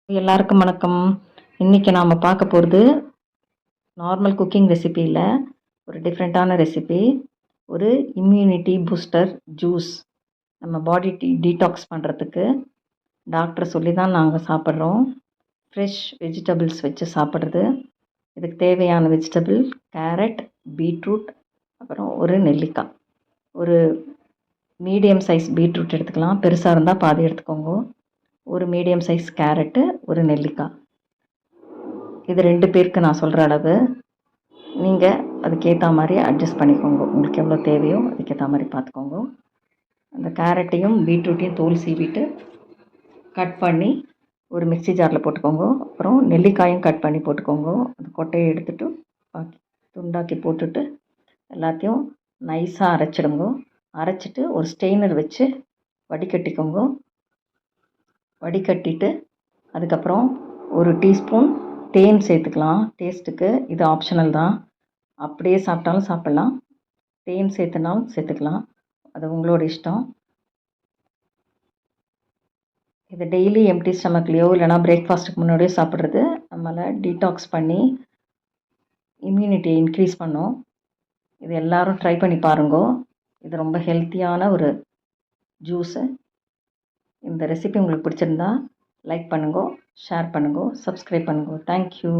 எல்லாருக்கும் வணக்கம். இன்னைக்கு நாம் பார்க்க போகிறது நார்மல் குக்கிங் ரெசிபியில் ஒரு டிஃப்ரெண்ட்டான ரெசிபி. ஒரு இம்யூனிட்டி பூஸ்டர் ஜூஸ். நம்ம பாடி டீடாக்ஸ் பண்ணுறதுக்கு டாக்டர் சொல்லி தான் நாங்கள் சாப்பிட்றோம். ஃப்ரெஷ் வெஜிடபிள்ஸ் வச்சு சாப்பிட்றது. இதுக்கு தேவையான வெஜிடபிள் கேரட், பீட்ரூட், அப்புறம் ஒரு நெல்லிக்காய். ஒரு மீடியம் சைஸ் பீட்ரூட் எடுத்துக்கலாம், பெருசாக இருந்தால் பாதி எடுத்துக்கோங்க. ஒரு மீடியம் சைஸ் கேரட்டு, ஒரு நெல்லிக்காய். இது 2 பேருக்கு நான் சொல்கிற அளவு. நீங்கள் அதுக்கேற்ற மாதிரி அட்ஜஸ்ட் பண்ணிக்கோங்க. உங்களுக்கு எவ்வளோ தேவையோ அதுக்கேற்ற மாதிரி பார்த்துக்கோங்க. அந்த கேரட்டையும் பீட்ரூட்டையும் தோல் சீவிட்டு கட் பண்ணி ஒரு மிக்ஸி ஜாரில் போட்டுக்கோங்க. அப்புறம் நெல்லிக்காயும் கட் பண்ணி போட்டுக்கோங்க. அந்த கொட்டையை எடுத்துகிட்டு துண்டாக்கி போட்டுட்டு எல்லாத்தையும் நைஸாக அரைச்சிடுங்க. அரைச்சிட்டு ஒரு ஸ்டெய்னர் வச்சு வடிகட்டிக்கோங்க. வடிகட்டிட்டு அதுக்கப்புறம் ஒரு டீஸ்பூன் தேன் சேர்த்துக்கலாம் டேஸ்ட்டுக்கு. இது ஆப்ஷனல் தான், அப்படியே சாப்பிட்டாலும் சாப்பிட்லாம், தேன் சேர்த்துனாலும் சேர்த்துக்கலாம், அது உங்களோட இஷ்டம். இது டெய்லி எம்டி ஸ்டமக்லேயோ இல்லைனா பிரேக்ஃபாஸ்ட்டுக்கு முன்னாடியோ சாப்பிட்றது நம்மளை டீடாக்ஸ் பண்ணி இம்யூனிட்டியை இன்க்ரீஸ் பண்ணும். இது எல்லோரும் ட்ரை பண்ணி பாருங்க. இது ரொம்ப ஹெல்த்தியான ஒரு ஜூஸு. இந்த ரெசிபி உங்களுக்கு பிடிச்சிருந்தா லைக் பண்ணுங்க, ஷேர் பண்ணுங்க, சப்ஸ்கிரைப் பண்ணுங்க. தேங்க்யூ.